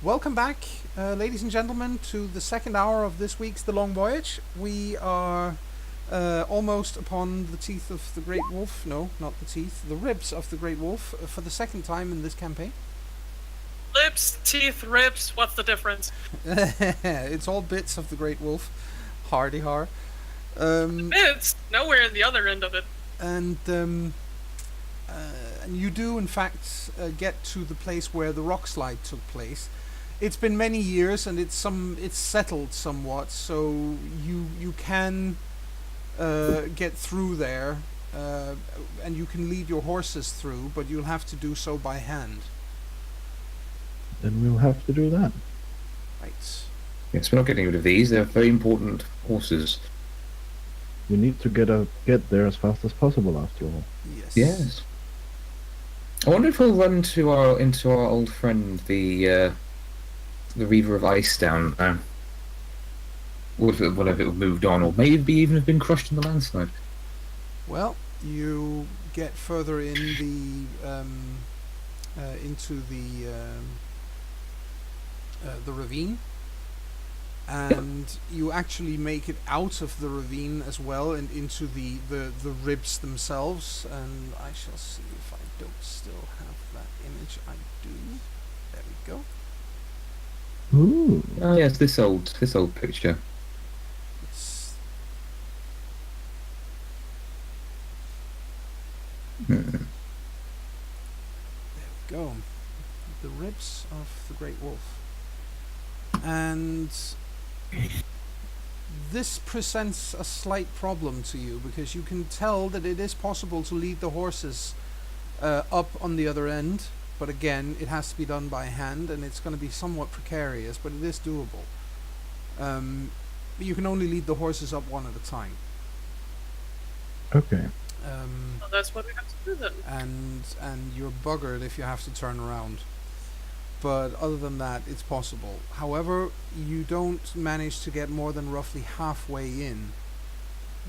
Welcome back, ladies and gentlemen, to the second hour of this week's The Long Voyage. We are almost upon the teeth of the Great Wolf. No, not the teeth, the ribs of the Great Wolf for the second time in this campaign. Lips, teeth, ribs, what's the difference? It's all bits of the Great Wolf. Hardy har. It's nowhere in the other end of it. And you do, in fact, get to the place where the rock slide took place. It's been many years, and it's settled somewhat, so you can get through there, and you can lead your horses through, but you'll have to do so by hand. Then we'll have to do that. Right. Yes, we're not getting rid of these. They're very important horses. We need to get there as fast as possible, after all. Yes. Yes. I wonder if we'll run into our old friend, the Reaver of Ice down there. Whatever it moved on, or maybe even have been crushed in the landslide. Well, you get further in into the ravine, and you actually make it out of the ravine as well and into the ribs themselves. And I shall see if I don't still have that image. I do. There we go. Ooh. Oh yes, this old picture. It's Hmm. There we go. The ribs of the Great Wolf. And this presents a slight problem to you, because you can tell that it is possible to lead the horses up on the other end, but again, it has to be done by hand, and it's going to be somewhat precarious, but it is doable. But you can only lead the horses up one at a time. Okay. Well, that's what we have to do then. And you're buggered if you have to turn around. But other than that, it's possible. However, you don't manage to get more than roughly halfway in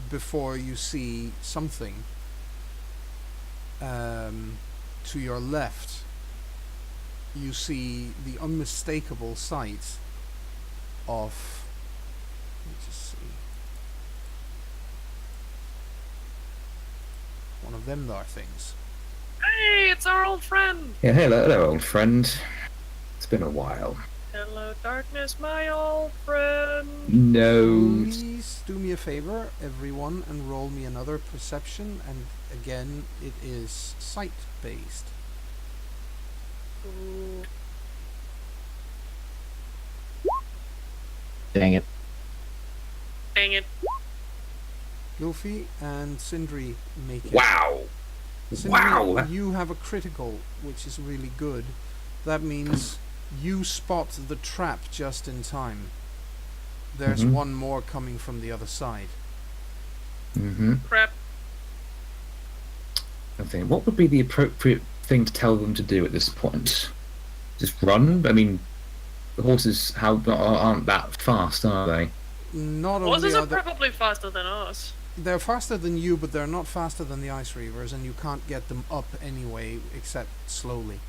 before you see something to your left. You see the unmistakable sight of... Let me just see. One of them there things. Hey, it's our old friend! Yeah, hello, old friend. It's been a while. Hello, darkness, my old friend! No. Please do me a favor, everyone, and roll me another perception, and again, it is sight-based. Ooh. Dang it. Dang it. Luffy and Sindri make it. Wow. Sindri, Wow. you have a critical, which is really good. That means you spot the trap just in time. There's one more coming from the other side. Mm-hmm. Crap. I think, what would be the appropriate thing to tell them to do at this point? Just run? I mean, the horses aren't that fast, are they? Not Horses only are are probably faster than us. they're faster than you, but they're not faster than the Ice Reavers, and you can't get them up anyway, except slowly.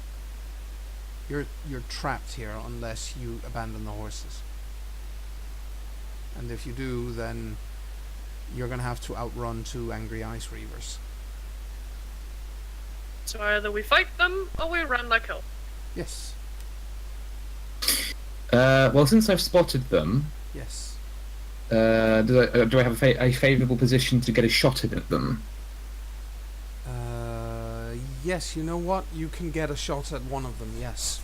You're trapped here unless you abandon the horses. And if you do, then you're going to have to outrun 2 angry Ice Reavers. So either we fight them, or we run like hell. Yes. Well, since I've spotted them, Yes. do I have a favourable position to get a shot in at them? Yes, you know what? You can get a shot at one of them, yes.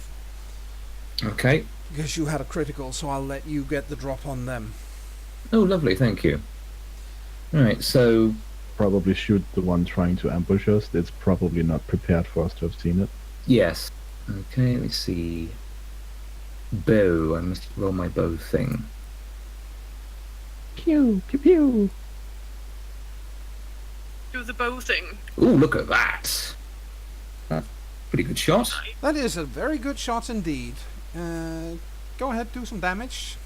Okay. Because you had a critical, so I'll let you get the drop on them. Oh, lovely, thank you. Alright, so... Probably shoot the one trying to ambush us. It's probably not prepared for us to have seen it. Yes. Okay, let's see. Bow. I must roll my bow thing. Pew, pew, pew. Do the bow thing. Ooh, look at that! Pretty good shot. That is a very good shot indeed. Go ahead, do some damage.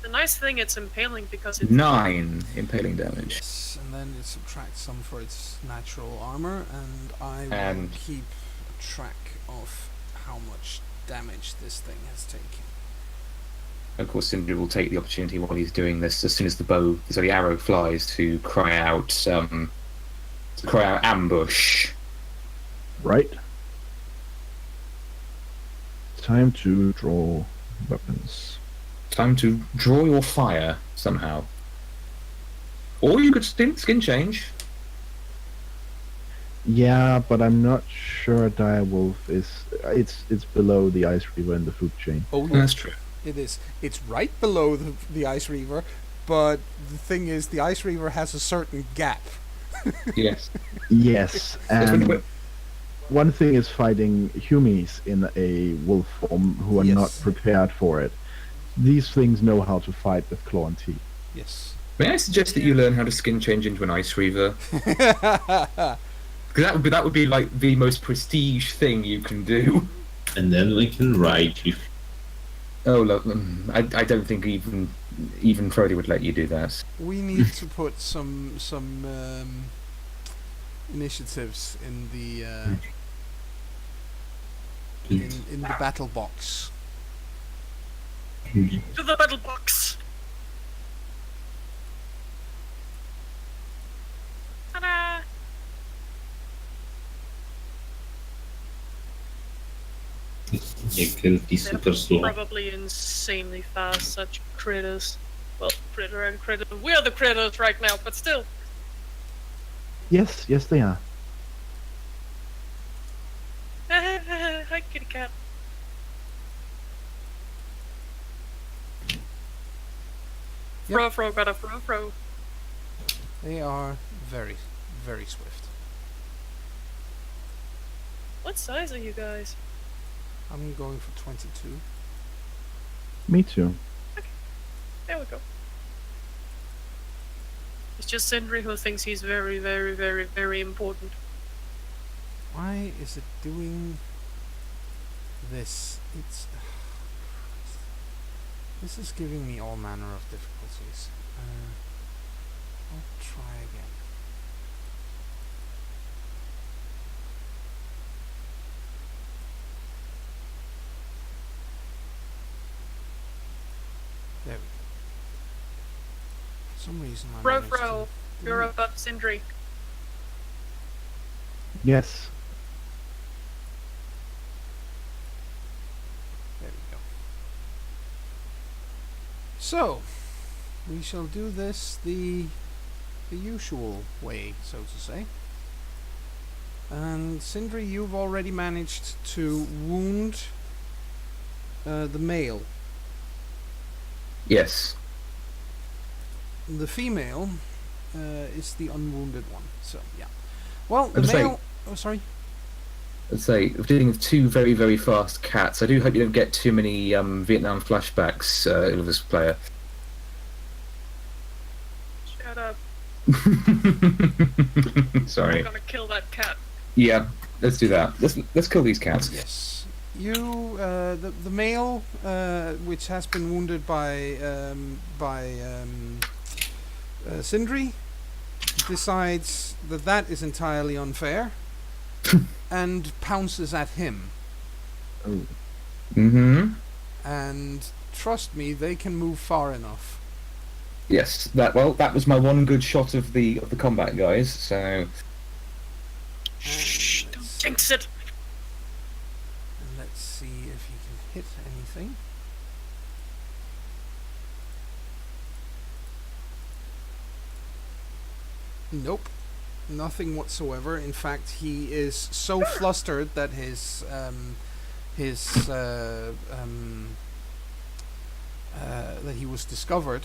The nice thing, it's impaling because it's... 9 impaling damage. Yes, and then it subtracts some for its natural armor, and I will And- keep track of how much damage this thing has taken. Of course, Sindri will take the opportunity while he's doing this, as soon as the arrow flies, to cry out ambush. Right. Time to draw weapons. Time to draw your fire somehow. Or you could skin change. Yeah, but I'm not sure Direwolf is. It's below the Ice Reaver in the food chain. Oh, That's true. it is. It's right below the Ice Reaver, but the thing is, the Ice Reaver has a certain gap. Yes. Yes, and one thing is fighting humies in a wolf form who are not Yes. prepared for it. These things know how to fight with claw and teeth. Yes. May I suggest that you learn how to skin change into an Ice Reaver? Because that would be like the most prestige thing you can do. And then we can ride you. Oh, look, I don't think even Frody would let you do that. We need to put some initiatives in the in the battle box. To the battle box. Ta-da! You killed the super They're slow. probably insanely fast, such critters. Well, critter and critter. We're the critters right now, but still. Yes, they are. Hi, kitty cat. Yep. Fro, got a fro. They are very, very swift. What size are you guys? I'm going for 22. Me too. There we go. It's just Sindri who thinks he's very, very, very, very important. Why is it doing this? This is giving me all manner of difficulties. I'll try again. There we go. For some reason I managed Fro, to you're delete- above Sindri. Yes. There we go. So, we shall do this the usual way, so to say. And Sindri, you've already managed to wound the male. Yes. The female is the unwounded one. So, yeah. Well, the I'm saying- male... Oh, sorry. Let's say, if dealing with two very, very fast cats, I do hope you don't get too many Vietnam flashbacks with this player. Shut up. Sorry. I'm gonna kill that cat. Yeah, let's do that. Let's kill these cats. Yes. You, the male, which has been wounded by Sindri, decides that is entirely unfair, and pounces at him. Oh. Mm-hmm. And trust me, they can move far enough. Yes. That was my one good shot of the combat, guys. So Shh, And don't let's- jinx it. And let's see if he can hit anything. Nope. Nothing whatsoever. In fact, he is so flustered that that he was discovered,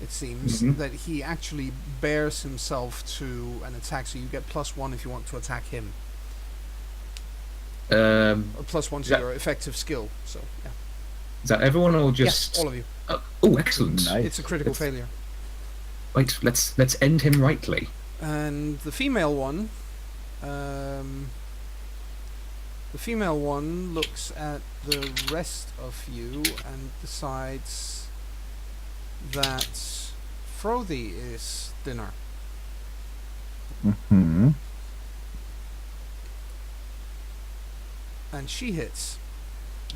it seems, Mhm. that he actually bears himself to an attack, so you get +1 if you want to attack him. Or +1 to Yeah. your effective skill, so yeah. is that everyone or just? Yes, all of you. Oh, excellent. Nice. It's a critical It's- failure. Right, let's end him rightly. And the female one, looks at the rest of you and decides that Frothy is dinner. Mm-hmm. And she hits.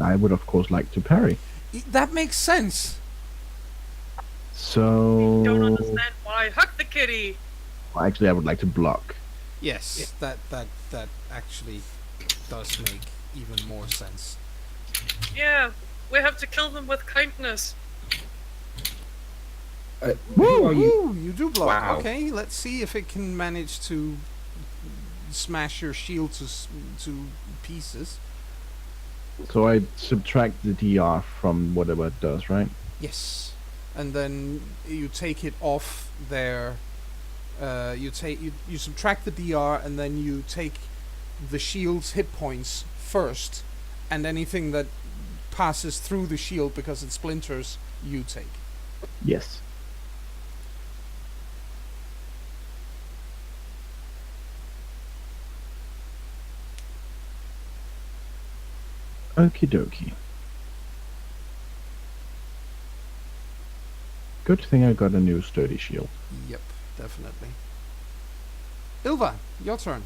I would of course like to parry. That makes sense. So Don't understand why. Hug the kitty! actually, I would like to block. Yes, that actually does make even more sense. Yeah, we have to kill them with kindness. Who are you? Woo, you do block. Wow. Okay, let's see if it can manage to smash your shield to pieces. So I subtract the DR from whatever it does, right? Yes, and then you take it off there. You subtract the DR, and then you take the shield's hit points first, and anything that passes through the shield because it splinters, you take. Yes. Okie dokie. Good thing I got a new sturdy shield. Yep, definitely. Ilva, your turn.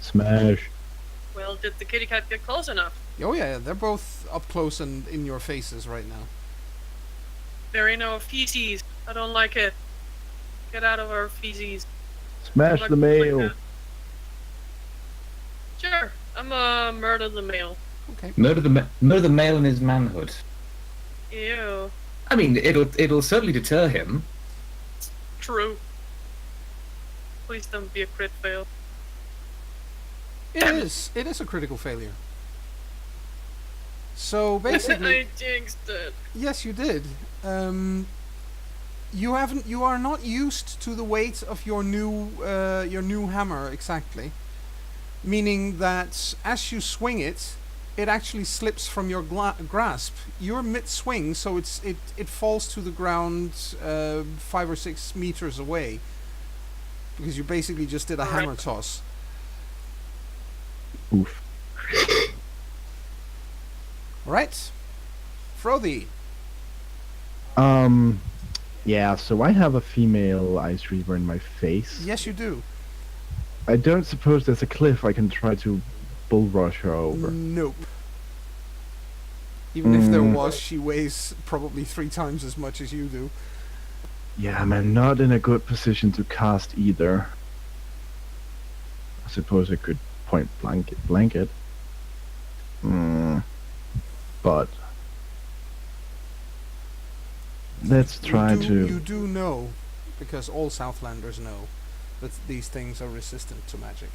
Smash. Well, did the kitty cat get close enough? Oh yeah, they're both up close and in your faces right now. There ain't no feces. I don't like it. Get out of our feces. Smash Like- the like mail. that. Sure, I'm gonna murder the male. Okay. Murder the male in his manhood. Ew. I mean, it'll certainly deter him. True. Please don't be a crit fail. It is a critical failure. So basically, I jinxed it. yes, you did. You are not used to the weight of your new hammer exactly, meaning that as you swing it, it actually slips from your grasp. You're mid-swing, so it falls to the ground 5 or 6 meters away, because you basically just did a hammer toss. Oof. Right, Frothy. Yeah, so I have a female ice reaver in my face. Yes, you do. I don't suppose there's a cliff I can try to bull rush her over. Nope. Even if there was, she weighs probably 3 times as much as you do. Yeah, I'm not in a good position to cast either. I suppose I could point blank it. But let's try You do know, because all Southlanders know, that these things are resistant to magic.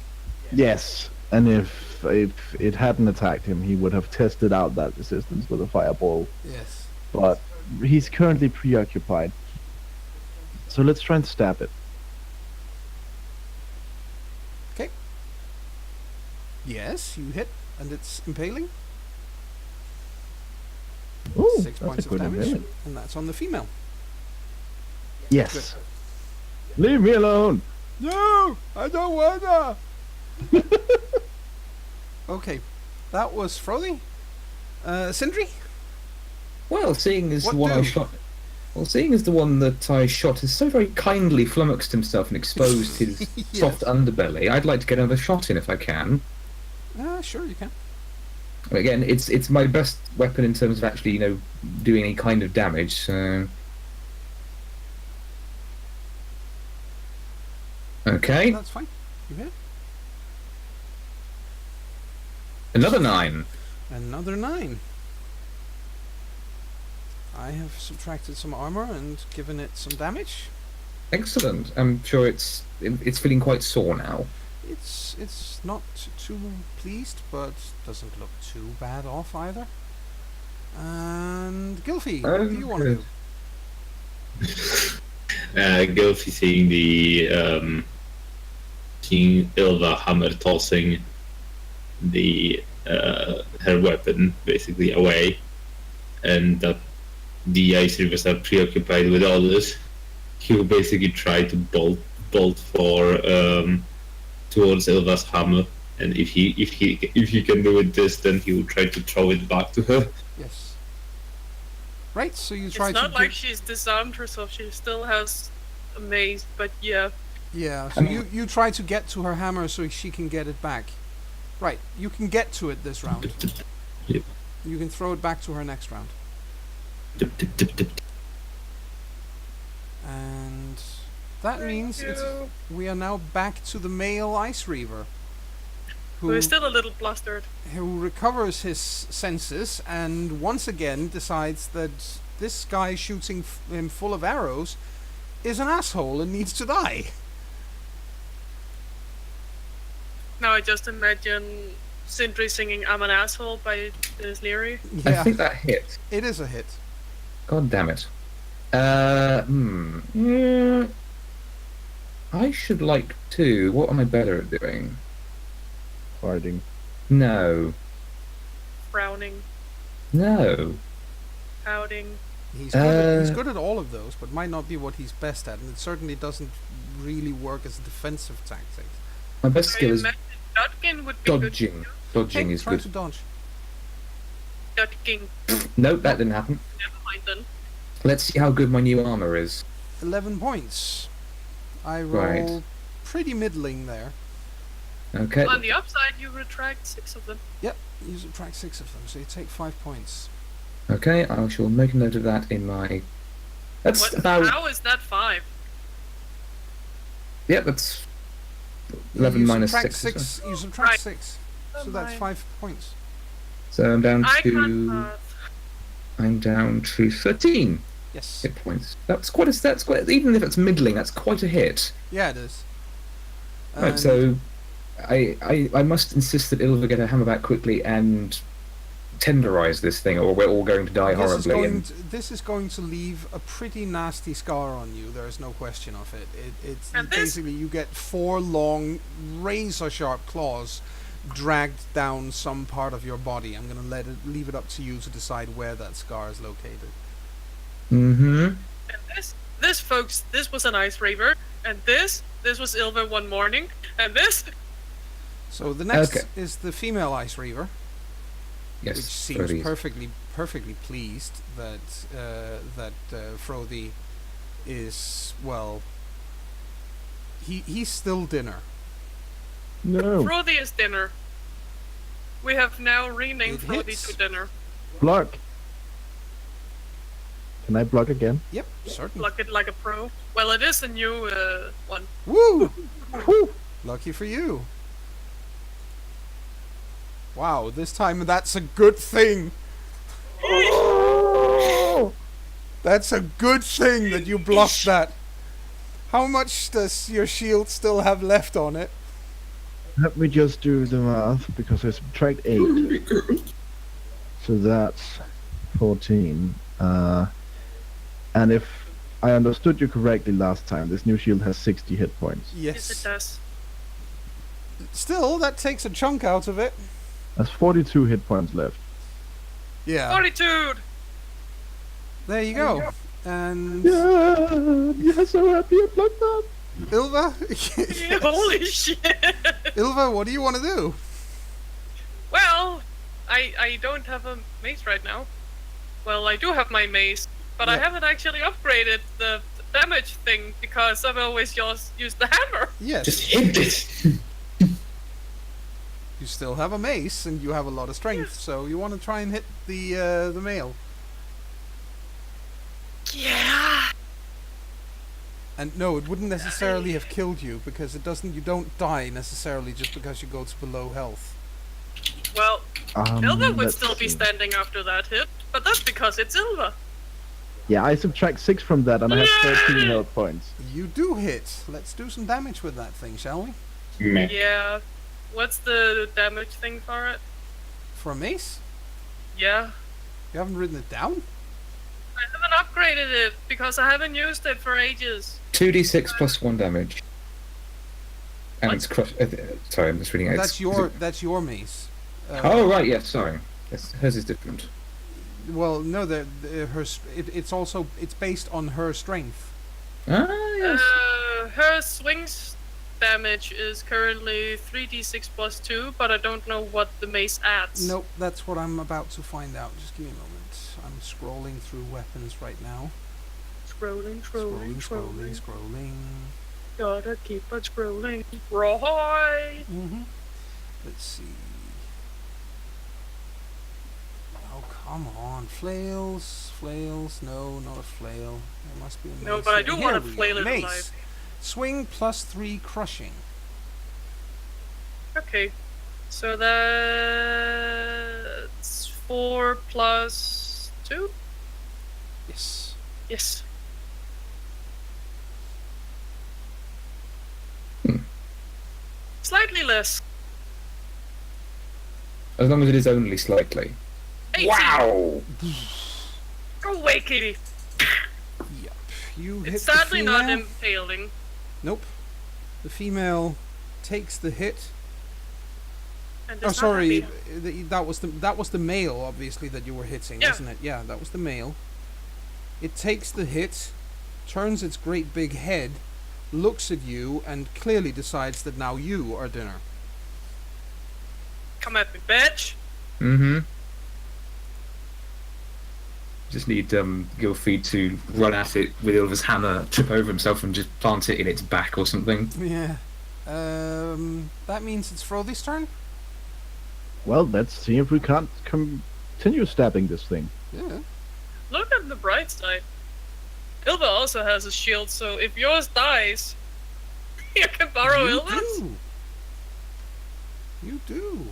Yes, and if it hadn't attacked him, he would have tested out that resistance with a fireball. Yes. But he's currently preoccupied. So let's try and stab it. Okay. Yes, you hit, and it's impaling. Ooh, 6 that's a points of good damage, impaling. and that's on the female. Yes. Leave me alone. No, I don't wanna. Okay, that was Frothy. Sindri? Well, seeing as What the one I do? shot. Well, seeing as the one that I shot has so very kindly flummoxed himself and exposed his Yes. soft underbelly, I'd like to get another shot in if I can. Sure, you can. Again, it's my best weapon in terms of actually, doing any kind of damage. So, okay, That's fine. You hit. another 9. Another 9. I have subtracted some armor and given it some damage. Excellent. I'm sure it's feeling quite sore now. It's not too pleased, but doesn't look too bad off either. And Gilfy, what do you want to do? Gilfy seeing Ilva hammer tossing her weapon basically away, and that the ice rivers are preoccupied with others. He will basically try to bolt for towards Ilva's hammer, and if he can do it this, then he will try to throw it back to her. Yes. Right, so you try It's to not like she's disarmed herself. She still has a mace, but yeah. Yeah, so you try to get to her hammer so she can get it back. Right, you can get to it this round. Yep. You can throw it back to her next round. Dip, dip, dip, dip. And that means Thank you. we are now back to the male Ice Reaver, Who is still a little flustered. who recovers his senses and once again decides that this guy shooting him full of arrows is an asshole and needs to die. Now I just imagine Sindri singing "I'm an Asshole" by Leary. I Yeah, think that hit. it is a hit. God damn it. I should like to. What am I better at doing? Farting. No. Frowning, No. pouting. He's good at all of those, but might not be what he's best at, and it certainly doesn't really work as a defensive tactic. My best I skill is imagine Dodging would be good. dodging. Dodging Hey, is try good. to dodge. Dodging. Nope, that didn't happen. Never mind then. Let's see how good my new armor is. 11 points. I Right. roll pretty middling there. Okay. On the upside, you retract 6 of them. Yep, you subtract 6 of them, so you take 5 points. Okay, I shall make a note of that in my. That's What? about. How is that 5? Yeah, that's 11 you minus subtract 6. 6. You subtract Right. 6, Oh so that's my. 5 points. So I'm down I can't to. math. I'm down to 13 Yes. hit points. That's quite a. That's quite. Even if it's middling, that's quite a hit. Yeah, it is. Right, And so I must insist that Ilva get her hammer back quickly and tenderize this thing, or we're all going to die horribly. this is going to leave a pretty nasty scar on you. There's no question of it. It's And this- basically you get 4 long, razor-sharp claws dragged down some part of your body. I'm going to leave it up to you to decide where that scar is located. Mm-hmm. And this, folks, this was an Ice Reaver. And this was Ilva one morning. And this, So the next Okay. is the female Ice Reaver, Yes. which seems very easy. perfectly pleased that Frothy is, well, he's still dinner. No. Frothy is dinner. We have now renamed It Frothy hits. to dinner. Block. Can I block again? Yep, certainly. Block it like a pro. Well, it is a new one. Woo! Lucky for you. Wow, this time that's a good thing. That's a good thing that you blocked that. How much does your shield still have left on it? Let me just do the math, because I subtract 8. So that's 14. And if I understood you correctly last time, this new shield has 60 hit points. Yes, it Yes. does. Still, that takes a chunk out of it. That's 42 hit points left. Yeah. Fortitude! There you go. And Yeah, you're so happy I blocked that. Ilva? Holy shit! Ilva, what do you want to do? Well, I don't have a mace right now. Well, I do have my mace, but I Yeah. haven't actually upgraded the damage thing because I've always just used the hammer. Yes. Just hit this. You still have a mace and you have a lot of strength, so you want to try and hit the male. Yeah. And no, it wouldn't necessarily have killed you because it doesn't. You don't die necessarily just because you go to below health. Well, Ilva would let's still be see. standing after that hit, but that's because it's Ilva. Yeah, I subtract 6 from that and I have 13 Yay! health points. You do hit. Let's do some damage with that thing, shall we? Meh. Yeah. What's the damage thing for it? For a mace? Yeah. You haven't written it down? I haven't upgraded it because I haven't used it for ages. 2d6 plus 1 damage. And What? it's crushed. Sorry, I'm just reading it. That's your mace. Oh, right, yes, sorry. Yes, hers is different. Well, no, it's based on her strength. Ah, yes. Her swings damage is currently 3d6 plus 2, but I don't know what the mace adds. Nope, that's what I'm about to find out. Just give me a moment. I'm scrolling through weapons right now. Scrolling. Scrolling. Gotta keep on scrolling. Roy! Let's see. Come on, flails. No, not a flail. There must be a mace. No, but I do Here want to we go. flail it Mace. alive. Swing +3 crushing. Okay. So that's 4 plus 2? Yes. Yes. Slightly less. As long as it is only slightly. 18. Wow! Go away, kitty. Yep. You hit It's the sadly not female. impaling. Nope. The female takes the hit. And Oh, it's not sorry. happy. That was the male, obviously, that you were hitting, Yeah. wasn't it? Yeah, that was the male. It takes the hit, turns its great big head, looks at you, and clearly decides that now you are dinner. Come at me, bitch. Mm-hmm. Just need Gilfie to run at it with Ilva's hammer, trip over himself, and just plant it in its back or something. Yeah. That means it's Frothy's turn? Well, let's see if we can't continue stabbing this thing. Yeah. Look at the bright side. Ilva also has a shield, so if yours dies, you can borrow You Ilva's. do. You do.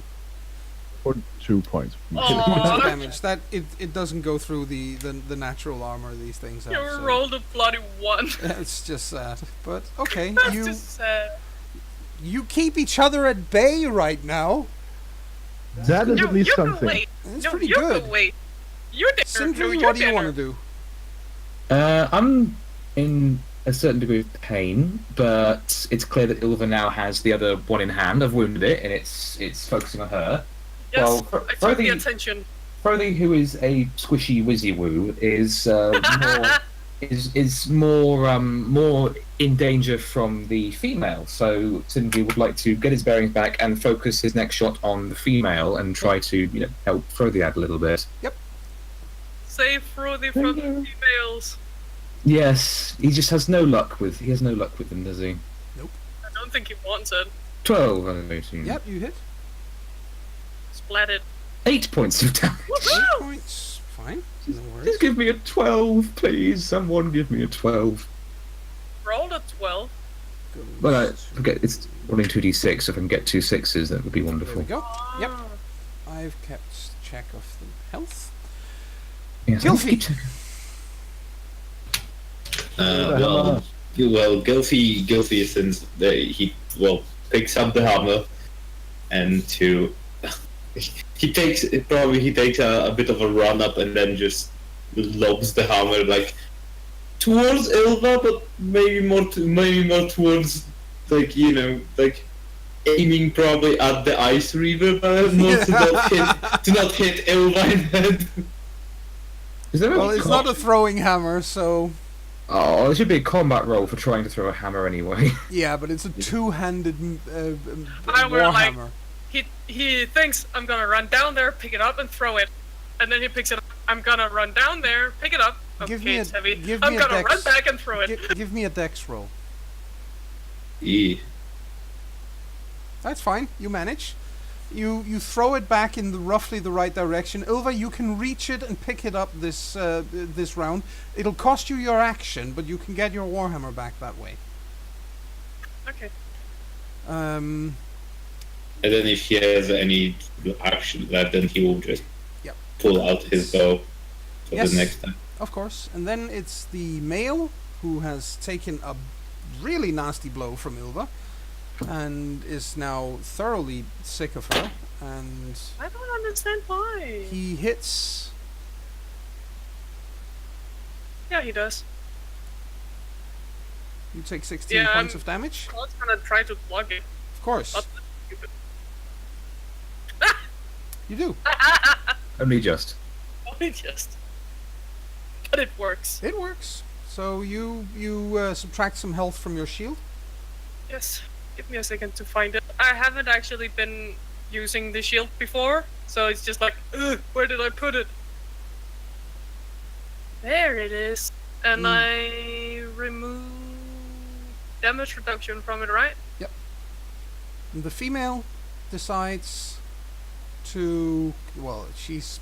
For 2 points. Aw. Points of damage. That it doesn't go through the natural armor these things have. You So. rolled a bloody 1. It's just sad. But okay, That's you just sad. you keep each other at bay right now. That is at least you something. Can wait. It's No, pretty you good. can wait. You're dinner. Sindri, no, what do you want to do? I'm in a certain degree of pain, but it's clear that Ilva now has the other one in hand. I've wounded it, and it's focusing on her. Yes, Well, I took the attention. Frothy, who is a squishy wizzy woo, is more in danger from the female. So Sindri would like to get his bearings back and focus his next shot on the female and try to help Frothy out a little bit. Save Frothy from the females. Yes, he just has no luck with them, does he? I don't think he wants it. 12 out of 18. Yep, you hit. Splatted. 8 points of damage. 8 points. Fine. No worries. Just give me a 12, please. Someone give me a 12. Rolled a 12. Well, I forget, it's rolling 2d6, so if I can get 2 6s, that would be There wonderful. we go. Yep. Ah. I've kept check of the health. Yes, Gilfie. Gilfie, since he picks up the hammer, and he takes a bit of a run up and then just lobs the hammer like towards Ilva, but maybe more towards aiming probably at the ice reaver, but not to not hit Ilva in the head. Is there Well, a it's not a throwing hammer, so Oh, there should be a combat roll for trying to throw a hammer anyway. yeah, but it's a two-handed I were like- warhammer. He thinks I'm gonna run down there, pick it up, and throw it. And then he picks it up. I'm gonna run down there, pick it up. Okay, Give me it's a- heavy. give I'm me a gonna dex. run back and throw it. Give me a dex roll. Yeah. That's fine. You manage. You throw it back in roughly the right direction. Ilva, you can reach it and pick it up this round. It'll cost you your action, but you can get your warhammer back that way. Okay. And then if he has any action left, then he will just Yep. pull out his bow for Yes. the next time. Of course. And then it's the male who has taken a really nasty blow from Ilva and is now thoroughly sick of her. And I don't understand why. he hits. Yeah, he does. You take 16 Yeah, points I'm- of damage. I was gonna try to block it. Of course. But stupid. You do. Only just. Only just. But it works. It works. So you subtract some health from your shield. Yes. Give me a second to find it. I haven't actually been using the shield before, so it's just like, ugh, where did I put it? There it is. And I remove damage reduction from it, right? The female decides to, well, she's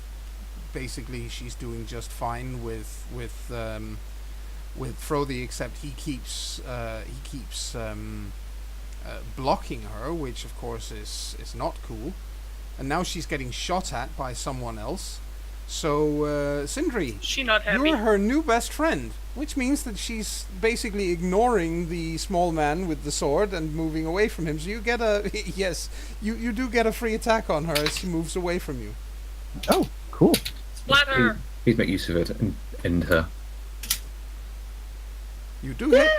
basically she's doing just fine with Frothy, except he keeps blocking her, which of course is not cool. And now she's getting shot at by someone else. So, Sindri, She not happy. you're her new best friend, which means that she's basically ignoring the small man with the sword and moving away from him. So you get a yes, you do get a free attack on her as she moves away from you. Oh, cool. Splat her. Please make use of it and end her. You do hit.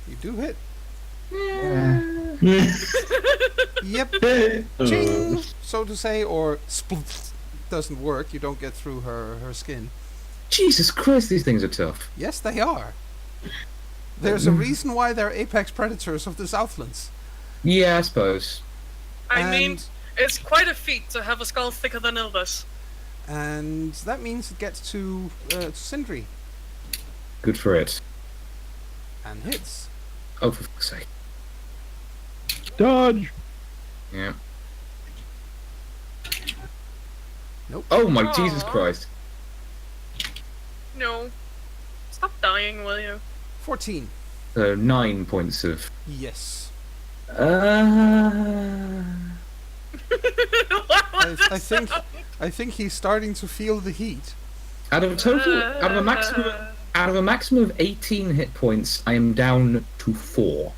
You do hit. Yep. Ching, so to say, or split. Doesn't work. You don't get through her skin. Jesus Christ, these things are tough. Yes, they are. There's a reason why they're apex predators of the Southlands. Yeah, I suppose. I mean, And- it's quite a feat to have a skull thicker than Ilda's. And that means it gets to Sindri Good for it. and hits. Oh, for fuck's sake. Dodge. Yeah. Nope. Oh my Aw. Jesus Christ. No. Stop dying, will you? 14. So 9 points of. Yes. Uh... I think he's starting to feel the heat. Out of a total, out of a maximum of 18 hit points, I am down to 4.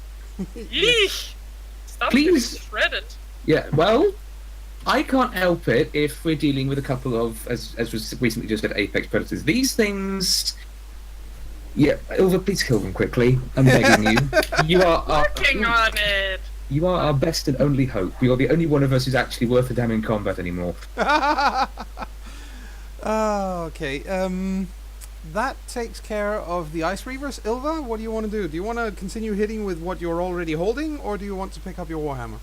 Yeesh! Stop Please. getting shredded. Yeah, well, I can't help it if we're dealing with a couple of, as was recently just said, apex predators. These things. Yeah, Ilva, please kill them quickly. I'm begging you. You are Working on it! you are our best and only hope. You are the only one of us who's actually worth a damn in combat anymore. Okay. That takes care of the Ice Reavers. Ilva, what do you want to do? Do you want to continue hitting with what you're already holding, or do you want to pick up your Warhammer?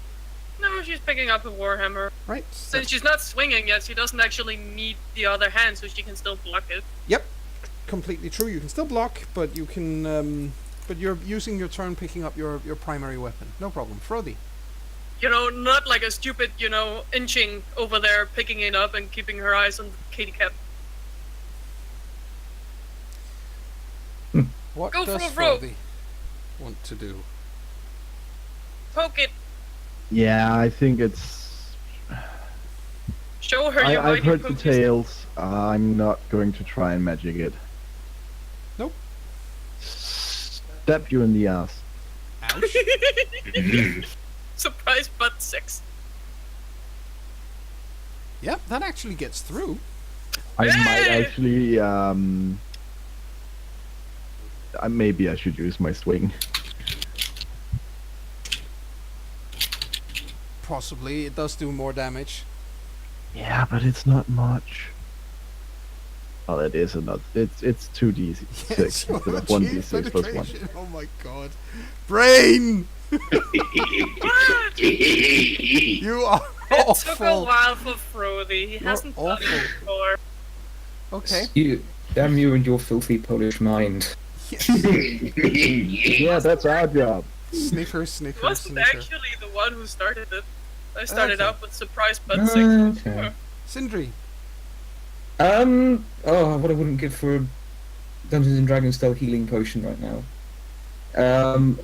No, she's picking up a warhammer. Right. Since she's not swinging yet, she doesn't actually need the other hand, so she can still block it. Yep. Completely true. You can still block, but you can. But you're using your turn picking up your primary weapon. No problem. Frothy. You know, not like a stupid, inching over there, picking it up and keeping her eyes on the kitty cat. What Go does for a rope. Frothy want to do? Poke it. Yeah, I think it's. Show her your I've mighty heard the pokes. tales. I'm not going to try and magic it. Nope. Stab you in the ass. Ouch. Surprise butt 6. Yep, that actually gets through. I might Hey! actually. Maybe I should use my swing. Possibly. It does do more damage. Yeah, but it's not much. Oh, it is another. It's 2d6 Yes, instead of oh, 1d6 gee, plus 1. penetration. Oh my god. Brain! You are It took a awful. while for Frothy. He You're hasn't done awful. it before. Okay. You, damn you and your filthy Polish mind. Yes. Yeah, that's our job. Snicker, He snicker, wasn't snicker. actually the one who started it. I started Okay. out with surprise butt 6. Okay. Sindri. Oh, what I wouldn't give for a Dungeons and Dragons style healing potion right now.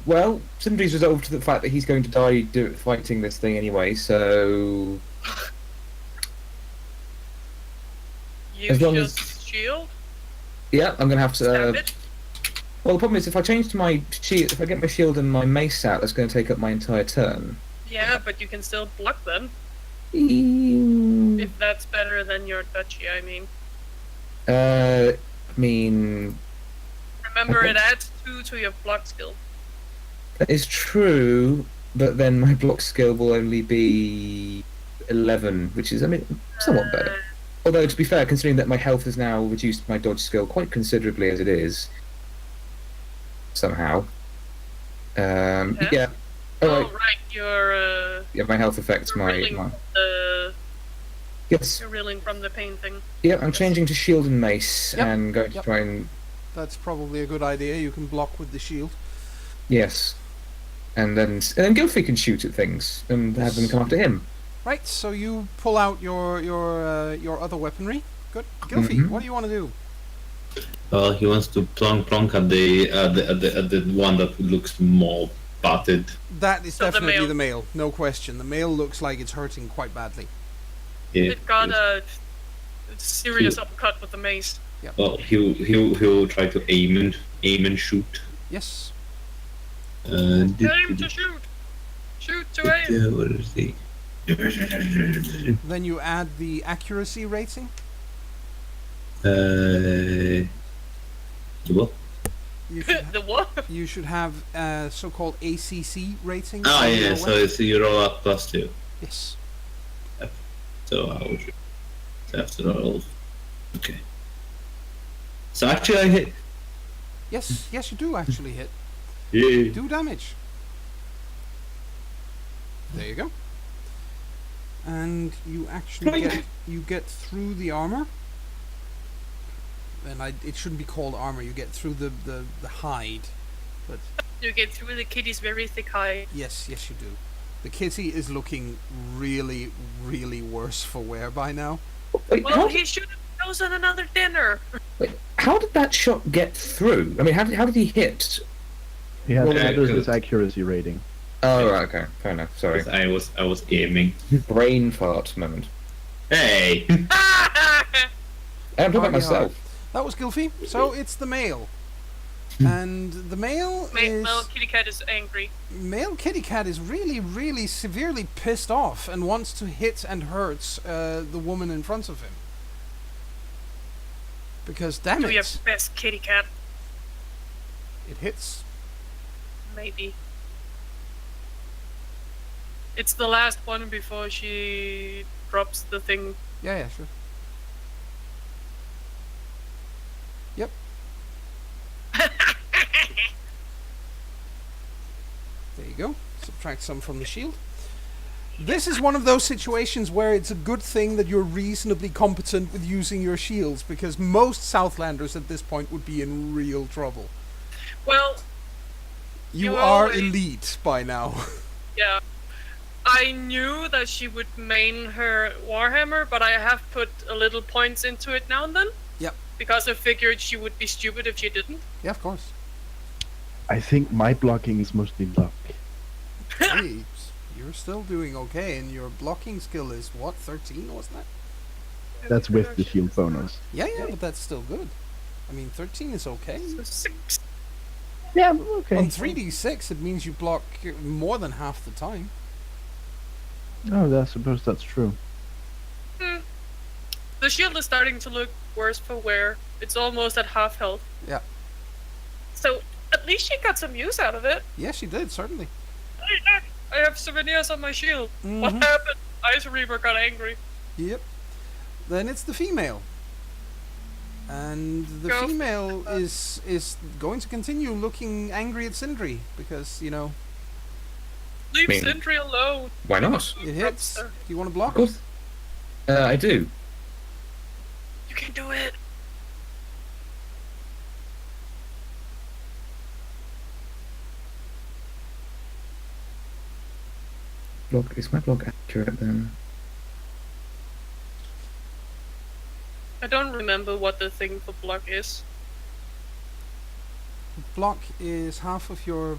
Well, Sindri's resolved to the fact that he's going to die fighting this thing anyway, so You As long just shield? yeah, I'm gonna have to. Stab it? Well, the problem is if I change to my shield, if I get my shield and my mace out, that's going to take up my entire turn. Yeah, but you can still block them. Mm, If that's better than your duchy, I mean. I mean, Remember, Okay. it adds 2 to your block skill. that is true, but then my block skill will only be 11, which is, I mean, somewhat better. Although, to be fair, considering that my health has now reduced my dodge skill quite considerably as it is, somehow. Yeah. Oh, Alright, right, you're yeah, my health affects you're my. reeling from the Yes. you're reeling from the pain thing. Yeah, I'm changing to shield and mace Yep, and going to yep. try and. That's probably a good idea. You can block with the shield. Yes. And then Gilfie can shoot at things and have them come after him. Right, so you pull out your other weaponry. Good. Gilfy, Mhm. what do you want to do? Well, he wants to plonk at the one that looks more battered. That is So the definitely male. the male, no question. The male looks like it's hurting quite badly. Yeah, It got a serious uppercut with the mace. Well, he'll try to aim and shoot. Yes. Aim to shoot! Shoot to aim! What is he? Then you add the accuracy rating. What? You should, The what? you should have a so-called ACC rating. Oh on yeah, your so weapon. it's you roll up +2. Yes. So I'll have to roll. Okay. So actually I hit. Yes, yes, you do actually hit. Yeah. Do damage. There you go. And you actually get through the armor. And it shouldn't be called armor. You get through the hide. But You get through the kitty's very thick hide. yes, yes, you do. The kitty is looking really, really worse for wear by now. Wait, Well, he should have chosen another dinner. how did that shot get through? I mean, how did he hit? He has Well, added yeah, his accuracy rating. Oh, right, okay, fair enough. Sorry, I was aiming. brain fart moment. Hey. I'm talking about Party myself. That was Gilfy. So it's the male. And the male is... Male kitty cat is angry. Male kitty cat is really, really severely pissed off and wants to hit and hurts the woman in front of him. Because damn Do it, you have best kitty cat? it hits. Maybe. It's the last one before she drops the thing. Yeah, yeah, sure. Yep. There you go. Subtract some from the shield. This is one of those situations where it's a good thing that you're reasonably competent with using your shields, because most Southlanders at this point would be in real trouble. Well, You You are always- elite by now. yeah. I knew that she would main her Warhammer, but I have put a little points into it now and then. Yep. Because I figured she would be stupid if she didn't. Yeah, of course. I think my blocking is mostly luck. Hey, you're still doing okay, and your blocking skill is what, 13, wasn't it? That's with the shield bonus. Yeah, yeah, but that's still good. I mean, 13 is okay. So 6. Yeah, okay. On 3d6, it means you block more than half the time. Oh, I suppose that's true. The shield is starting to look worse for wear. It's almost at half health. Yeah. So at least she got some use out of it. Yes, you did, certainly. Hey, look, I have souvenirs on my shield. What Mhm. happened? Ice Reaver got angry. Yep. Then it's the female. And the Go. female is going to continue looking angry at Sindri, because, you know, Leave Mean- Sindri alone. Why not? it hits. Do you want to block? Of course. I do. You can do it. Block is my block accurate then? I don't remember what the thing for block is. Block is half of your...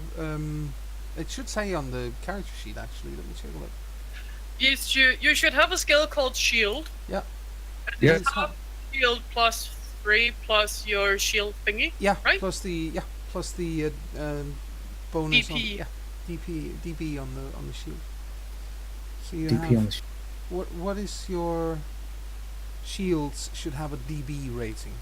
it should say on the character sheet, actually. Let me check a look. Yes, you should have a skill called shield. Yeah. And Yeah. it's half shield plus 3 plus your shield thingy. Yeah, Right? plus the bonus on, DP. yeah, DP on the shield. So you DP have on the what is your shields should have a DB rating?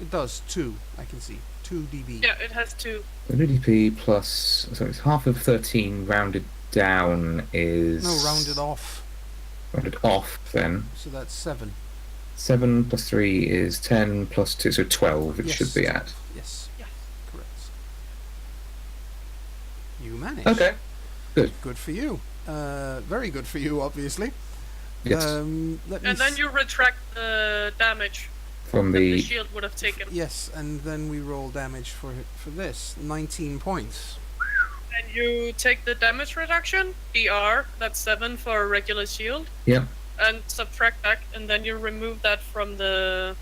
It does 2. I can see 2 DB. Yeah, it has 2. DP plus, so it's half of 13 rounded down is... No, rounded off. Rounded off then. So that's 7. 7 plus 3 is 10 plus 2, so 12 it Yes, should be at. Yes. Yes. Correct. You managed. Okay. Good for you. Very good for you, obviously. Yes. Let me And then you retract the damage From that the the... shield would have taken. Yes, and then we roll damage for this. 19 points. And you take the damage reduction, DR, that's 7 for a regular shield. Yeah. and subtract back, and then you remove that from the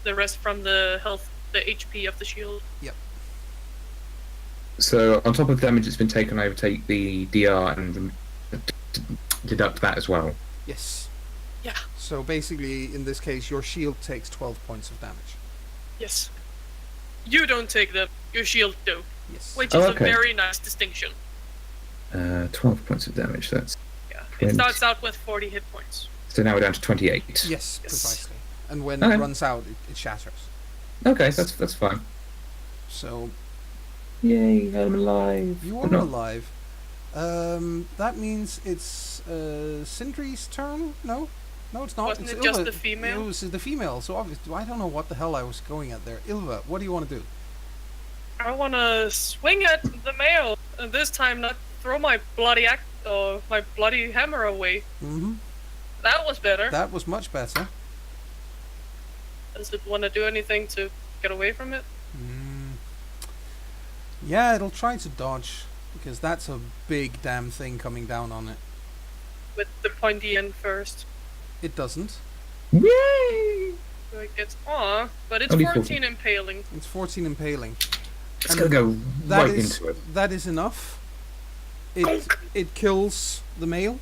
rest from the health, the HP of the shield. So on top of the damage that's been taken, I would take the DR and deduct that as well. Yes. Yeah. So basically, in this case, your shield takes 12 points of damage. Yes. You don't take them. Your shield do, Yes. which is Oh, a okay. very nice distinction. 12 points of damage. That's Yeah. It 20. starts out with 40 hit points. So now we're down to 28. Yes, Yes. precisely. And when Okay. it runs out, it shatters. Okay, that's fine. So Yay, I'm alive. you Or are not. alive. That means it's Sindri's turn? No? No, it's not. Wasn't it's it just Ilva. the female? It was the female, so obviously, I don't know what the hell I was going at there. Ilva, what do you want to do? I wanna swing at the male, and this time not throw my bloody axe or my bloody hammer away. Mm-hmm. That was better. That was much better. Does it want to do anything to get away from it? Yeah, it'll try to dodge, because that's a big damn thing coming down on it. With the pointy end first. It doesn't. Yay! So it gets but it's Only 14 14. impaling. It's 14 impaling. It's gonna go That right is into it. that is enough. It kills the male.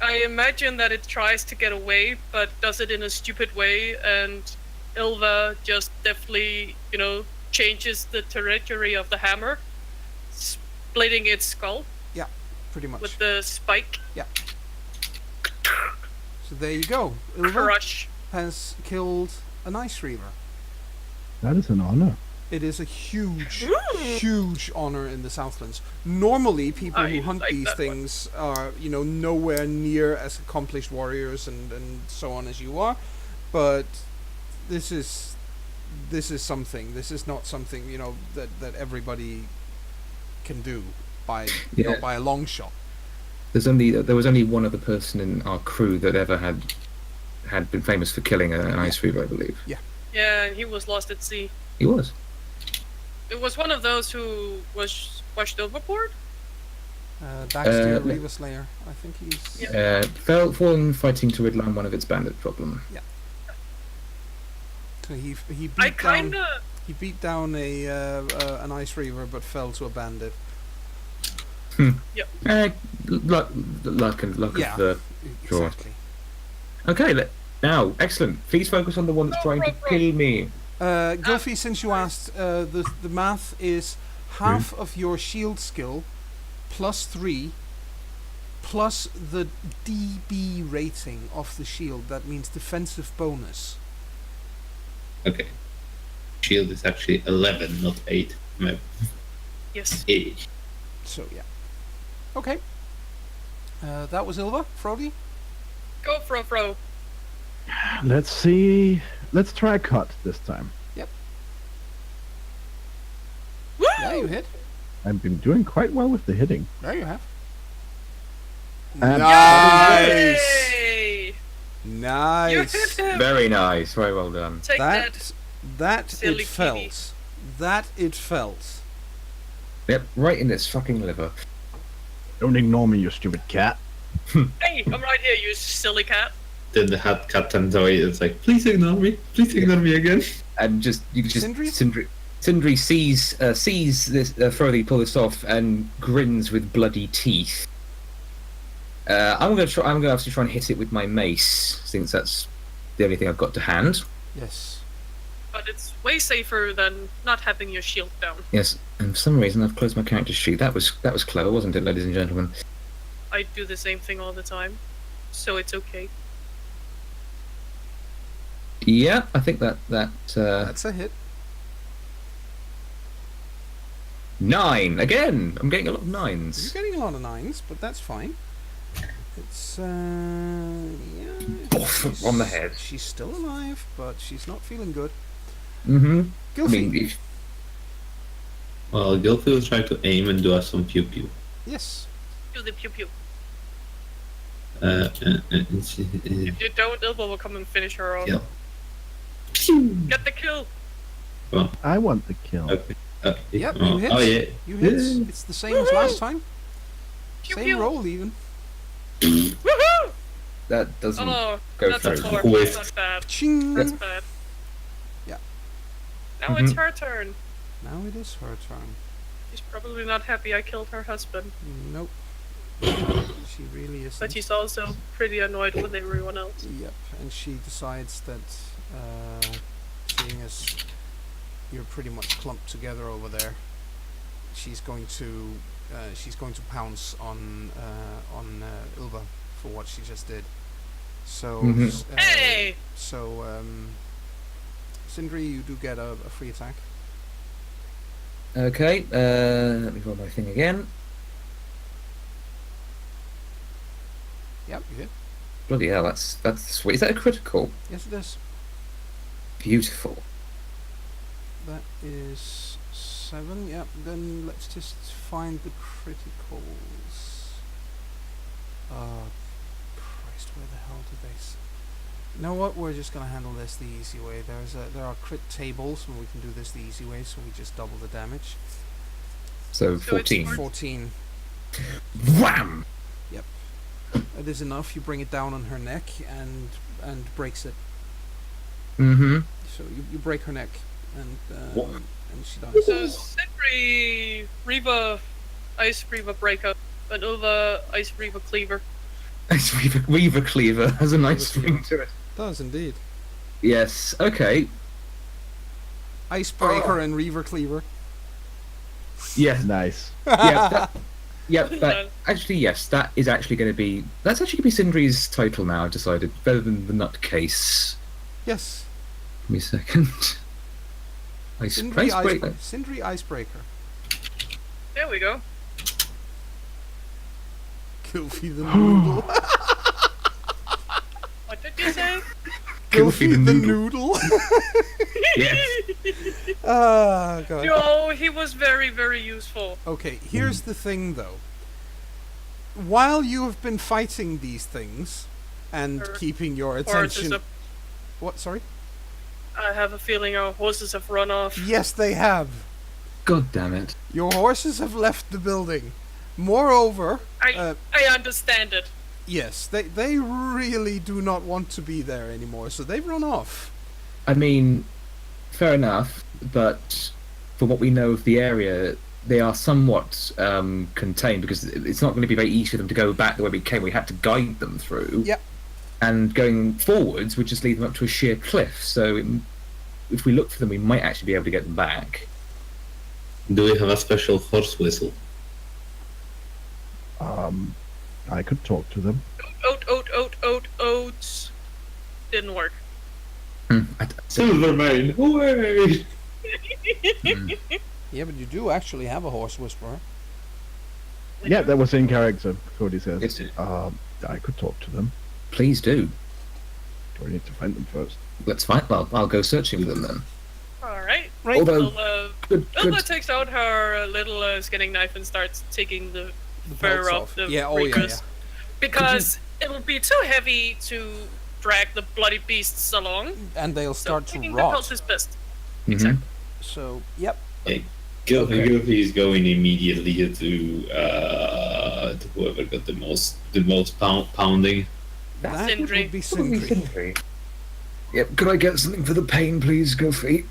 I imagine that it tries to get away, but does it in a stupid way, and Ilva just deftly, changes the trajectory of the hammer, splitting its skull Pretty much. with the spike. So there you go. Ilva Crush. has killed an ice reaver. That is an honor. It is a huge honor in the Southlands. Normally, people I who hunt like these that one. things are, nowhere near as accomplished warriors and so on as you are. But this is something. This is not something that everybody can do by Yeah. by a long shot. There was only one other person in our crew that ever had been famous for killing an ice reaver, I believe. Yeah, and he was lost at sea. He was. It was one of those who was washed overboard. Baxter Reaver Slayer. I think he's. Yeah. Fallen fighting to rid Line one of its bandit problem. So he I beat down. kinda. He beat down an ice reaver, but fell to a bandit. Luck Yeah. of the draw. Exactly. Okay, now, excellent. Please focus on the one that's trying to kill me. Gilfie, since you asked, the math is half of your shield skill plus 3 plus the DB rating of the shield. That means defensive bonus. Okay. Shield is actually 11, not 8. My Yes. 8. So yeah. Okay. That was Ilva. Frody. Go, Fro. Let's see. Let's try a cut this time. Woo! Yeah, you hit. I've been doing quite well with the hitting. There you have. And- Nice. Yay! You Nice. hit him. Very nice. Very well done. Take that. That Silly it felt. That it felt. Yep, right in its fucking liver. Don't ignore me, you stupid cat. Hey, I'm right here, you silly cat. Then the hat captain Zoe is like, please ignore me again. And you can just Sindri? Sindri sees this Frody pull this off and grins with bloody teeth. I'm gonna actually try and hit it with my mace, since that's the only thing I've got to hand. Yes. But it's way safer than not having your shield down. Yes, and for some reason I've closed my character sheet. That was clever, wasn't it, ladies and gentlemen? I do the same thing all the time, so it's okay. Yeah, I think that That's a hit. 9 again. I'm getting a lot of You're 9s. getting a lot of 9s, but that's fine. It's Off on the head. She's still alive, but she's not feeling good. Mm-hmm. I Gilfie. mean, Well, Gilfie will try to aim and do us some pew pew. Yes. Do the pew pew. Kill. If you don't, Ilva will come and finish her off. Get the kill. I want the kill. Okay. Yep, oh, you hit. Oh yeah. You hit. Yeah. It's the same as last time. Pew Same pew. roll even. Woohoo! That doesn't Oh, go that's a through. 4. With- That's bad. Ching. That's bad. Yeah. Now it's her turn. Now it is her turn. She's probably not happy I killed her husband, Nope. She really isn't. but she's also pretty annoyed with everyone else. Yep, and she decides that, seeing as you're pretty much clumped together over there, she's going to pounce on Ilva for what she just did. So, Mhm. Hey! Sindri, you do get a free attack. Okay, let me roll my thing again. Yep, you hit. Bloody hell, that's sweet. Is that a critical? Yes, it is. Beautiful. That is 7. Yep. Then let's just find the criticals. Oh, Christ! Where the hell did they? You know what? We're just gonna handle this the easy way. There are crit tables, and we can do this the easy way. So we just double the damage. So it's 14. 14. Wham! That is enough. You bring it down on her neck and breaks it. Mm-hmm. So you break her neck and she dies. So Sindri, Reva, Ice Reva breakup, and Ilva, Ice Reva cleaver. Nice Weaver Cleaver has a nice Weaver ring to it. Does indeed. Yes, okay. Icebreaker and Reaver Cleaver. Yes. Nice. That actually, yes, that is actually going to be... That's actually going to be Sindri's title now, I've decided. Better than the Nutcase. Yes. Give me a second. Icebreaker. Sindri Icebreaker. There we go. Goofy the Noodle. What did you say? Goofy the Noodle. Yes. Ah, God. No, he was very, very useful. Okay, here's the thing though. While you have been fighting these things and Or keeping your Horses attention... have, What, sorry? I have a feeling our horses have run off. Yes, they have. God damn it. Your horses have left the building. Moreover... I understand it. Yes, they really do not want to be there anymore, so they've run off. I mean, fair enough, but from what we know of the area, they are somewhat contained, because it's not going to be very easy for them to go back the way we came. We had to guide them through. Yep. And going forwards would just lead them up to a sheer cliff. So if we look for them, we might actually be able to get them back. Do we have a special horse whistle? I could talk to them. Oats. Didn't work. Silvermane, hooray! Yeah, but you do actually have a horse whisperer. Yeah, that was in character, Cody says. Yes. I could talk to them. Please do. We need to find them first. Let's find. Well, I'll go searching for them then. Alright. Right. Although, Ilva takes out her little skinning knife and starts taking the fur belts off the Yeah, oh yeah, reapers. yeah. Because it'll be too heavy to drag the bloody beasts along. And they'll So start to taking the pelt rot. is best. Mhm. Exactly. So, yep. Gilfy is going immediately to whoever got the most pounding. That Sindri. would be Sindri. Yep. Could I get something for the pain, please, Goofy?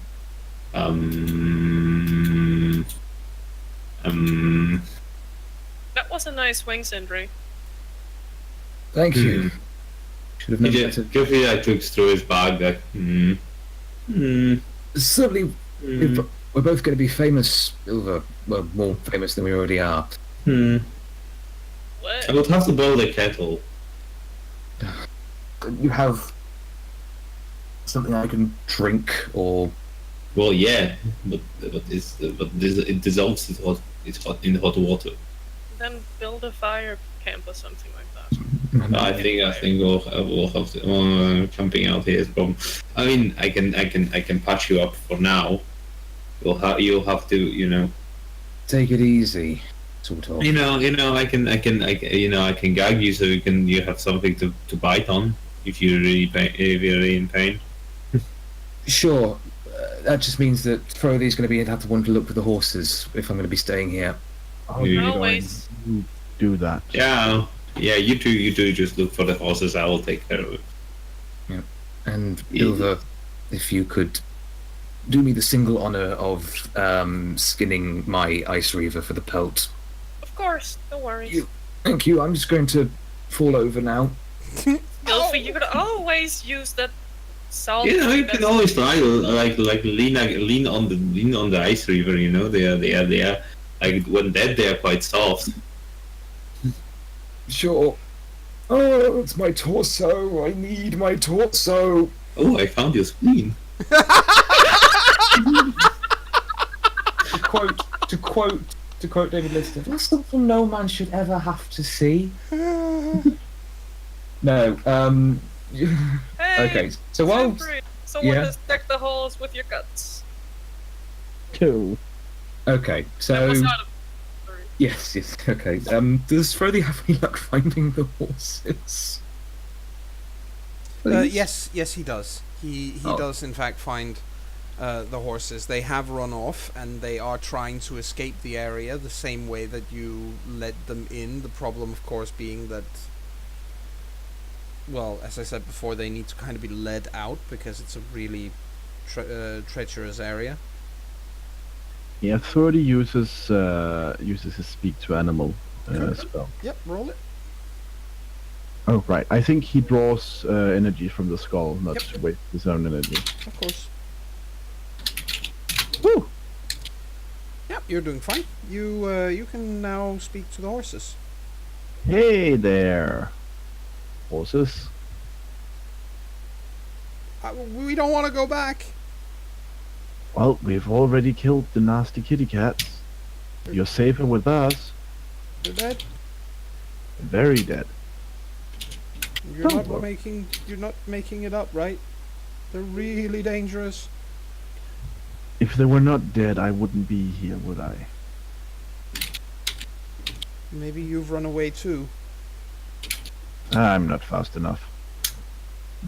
That was a nice wing, Sindri. Thank you. Should have known better. Gilfy looks through his bag like, Certainly, we're both going to be famous, well, more famous than we already are. I What? would have to boil the kettle. You have something I can drink, or Well, yeah, but it dissolves it's hot in hot water. Then build a fire camp or something like that. I think we'll have to camping out here is problem. I mean, I can patch you up for now. You'll have to take it easy, sort of. I can gag you so you have something to bite on if you're really in pain. Sure. That just means that Frothy's going to have to want to look for the horses if I'm going to be staying here. How are you going Always. to do that? Yeah, Yeah, you two just look for the horses. I will take care of it. And Yeah. Ilva, if you could do me the single honor of skinning my Ice Reaver for the pelt. Of course, no worries. Thank you. I'm just going to fall over now. Ilfie, you could always use that salt. You know, you can always try like lean on the ice river. You know, they are like when dead they are quite soft. Sure. Oh, it's my torso. I need my torso. Oh, I found your spleen. To quote David Lister, that's something no man should ever have to see. No. Hey, Okay. So while Sentry, someone yeah. has decked the halls with your guts. 2. okay, That so was not a... Sorry. yes, okay. Does Froddy have any luck finding the horses? Please? Yes, he does. He Oh. does in fact find the horses. They have run off and they are trying to escape the area the same way that you led them in. The problem, of course, being that, well, as I said before, they need to kind of be led out because it's a really treacherous area. Yeah, 30 uses his speak to animal spell. Yep, roll it. Oh right, I think he draws energy from the skull, not Yep. with his own energy. Of course. Woo! Yep, you're doing fine. You can now speak to the horses. Hey there, horses. We don't want to go back. Well, we've already killed the nasty kitty cats. You're safer with us. They're dead. Very dead. You're Oh, not well. making it up, right? They're really dangerous. If they were not dead, I wouldn't be here, would I? Maybe you've run away too. I'm not fast enough.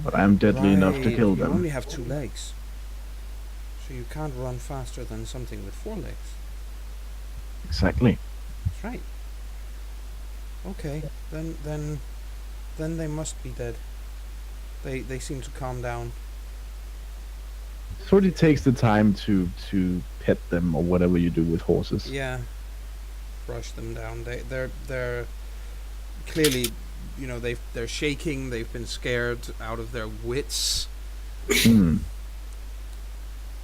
But I'm deadly enough to Right, kill You them. only have 2 legs, so you can't run faster than something with 4 legs. Exactly. That's right. Okay, then they must be dead. They seem to calm down. Sort of takes the time to pet them or whatever you do with horses. Yeah, brush them down. They're clearly, they're shaking. They've been scared out of their wits. Hmm.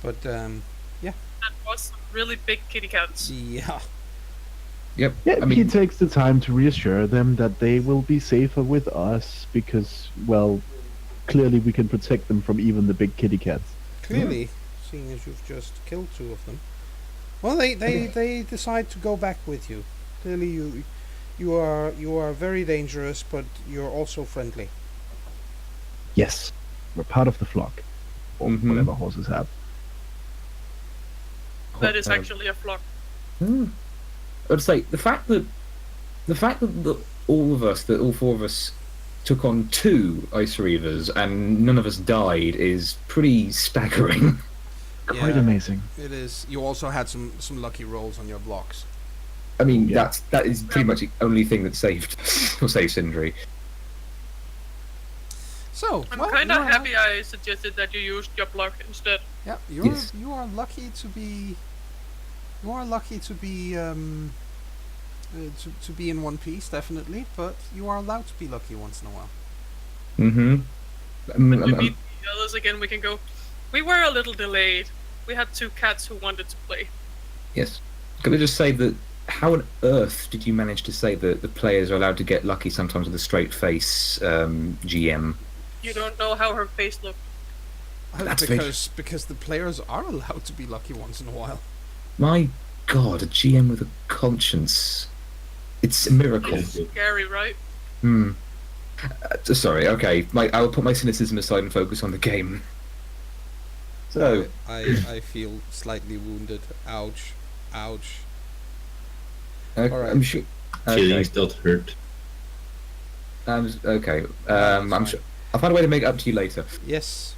But That was some really big kitty cats. yeah, Yep. Yeah, I he mean, takes the time to reassure them that they will be safer with us because, well, clearly we can protect them from even the big kitty cats. clearly, seeing as you've just killed 2 of them. Well, they decide to go back with you. Clearly, you are very dangerous, but you're also friendly. Yes, we're part of the flock, or Mhm. whatever horses have. That is actually a flock. I'd say the fact that all 4 of us took on 2 Ice Reavers and none of us died is pretty staggering. Quite Yeah. amazing. It is. You also had some lucky rolls on your blocks. I mean, Yeah. that is pretty much the only thing that saved or saved Sindri. So I'm well, kind of you're happy I suggested that you used your block instead. Yeah, you Yes. are lucky to be. You are lucky to be to be in one piece, definitely. But you are allowed to be lucky once in a while. Mm-hmm. When we meet the others again, we can go. We were a little delayed. We had 2 cats who wanted to play. Yes. Can I just say that? How on earth did you manage to say that the players are allowed to get lucky sometimes with a straight face GM? You don't know how her face looked. That's very- because the players are allowed to be lucky once in a while. My God, a GM with a conscience. It's a miracle. It's scary, right? Sorry, okay. I'll put my cynicism aside and focus on the game. So, I feel slightly wounded. Ouch, ouch. Alright. I'm sure. Feelings don't hurt. Okay. That's I'm fine. sure. I'll find a way to make it up to you later. Yes.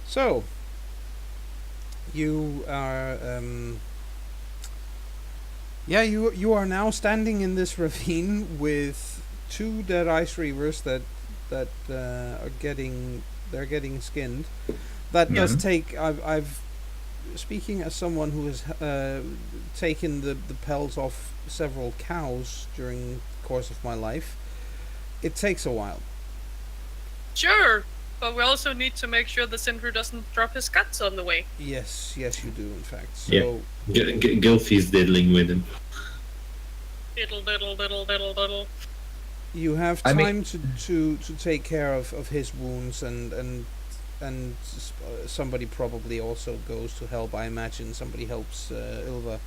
So you are you are now standing in this ravine with 2 dead ice reavers that are getting skinned. That does take. I've speaking as someone who has taken the pelts off several cows during the course of my life. It takes a while. Sure, but we also need to make sure the Sindri doesn't drop his guts on the way. Yes, you do, in fact. So Yeah. Gilfie's diddling with him. Diddle, diddle, diddle, diddle, diddle. you have time to take care of his wounds, and somebody probably also goes to help. I imagine somebody helps Ilva.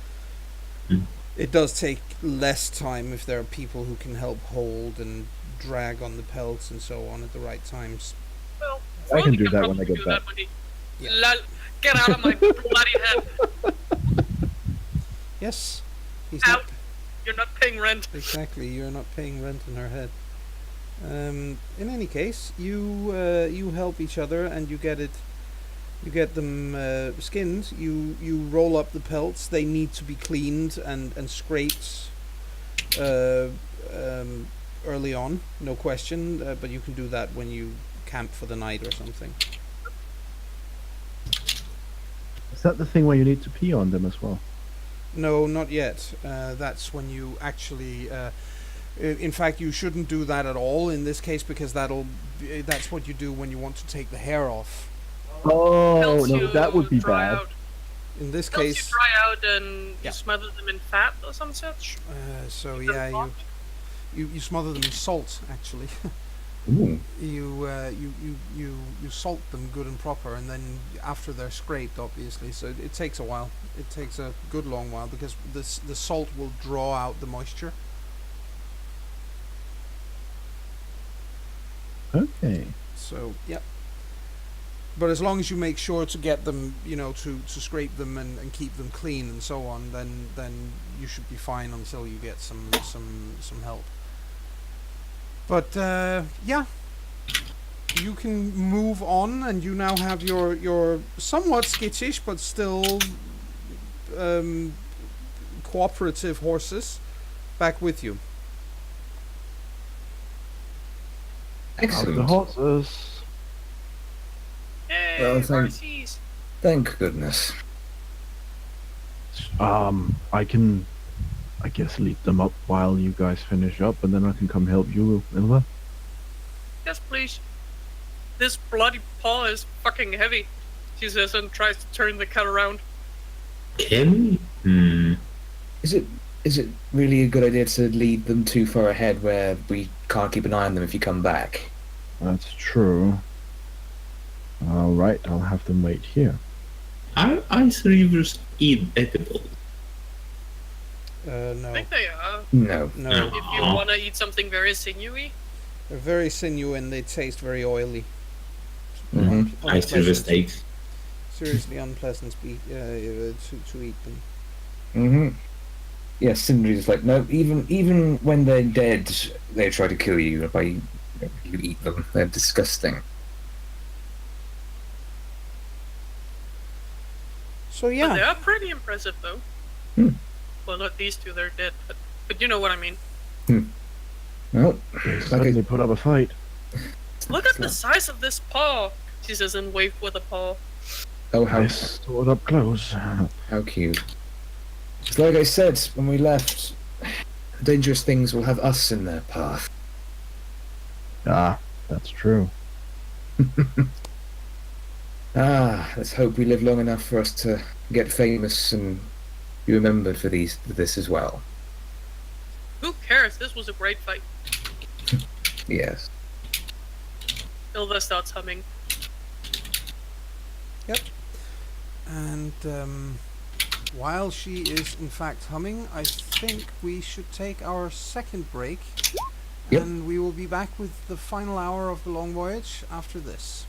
It does take less time if there are people who can help hold and drag on the pelts and so on at the right times. Well, I can Frody do that when I probably get do back. that when he- Yeah. Lol, get out of my bloody head. Yes, he's Out. not You're not paying rent. exactly. You're not paying rent in her head. In any case, you help each other and you get them skinned. You roll up the pelts. They need to be cleaned and scraped early on, no question. But you can do that when you camp for the night or something. Is that the thing where you need to pee on them as well? No, not yet. That's when you actually. In fact, you shouldn't do that at all in this case, because that's what you do when you want to take the hair off. Oh, Helps no, you that would be dry bad. out. In this Helps you case, dry out and Yeah. you smother them in fat or some such. so Keep them yeah, hot. you smother them in salt actually. Ooh. You salt them good and proper, and then after they're scraped, obviously. So it takes a while. It takes a good long while, because the salt will draw out the moisture. Okay. So yeah. But as long as you make sure to get them, to scrape them and keep them clean and so on, then you should be fine until you get some help. But yeah, you can move on, and you now have your somewhat skittish but still cooperative horses back with you. Out the Excellent. horses. Yay, Well, thank- RCs. Thank goodness. I can, I guess, lead them up while you guys finish up, and then I can come help you, Ilva. Yes, please. This bloody paw is fucking heavy, she says, and tries to turn the cat around. Can we? Is it really a good idea to lead them too far ahead where we can't keep an eye on them if you come back? That's true. All right, I'll have them wait here. Are ice rivers edible? I No, think they are. No. no, If you want to eat something very sinewy, they're very sinewy and they taste very oily. Mhm. Ice river steaks. Seriously unpleasant to eat them. Mm-hmm. Yeah, Sindri's like, no, even when they're dead, they try to kill you by you eat them. They're disgusting. So but they yeah, are pretty impressive, though. Hmm. Well, not these two; they're dead, but you know what I mean. Well, They like certainly put up a fight. Look at the size of this paw, she says, and wave with a paw. oh, how I saw it up close. how cute. It's like I said when we left. Dangerous things will have us in their path. Ah, that's true. Let's hope we live long enough for us to get famous and be remembered for this as well. Who cares? This was a great fight. Yes. Ilva starts humming. and while she is in fact humming, I think we should take our second break, Yep. and we will be back with the final hour of the Long Voyage after this.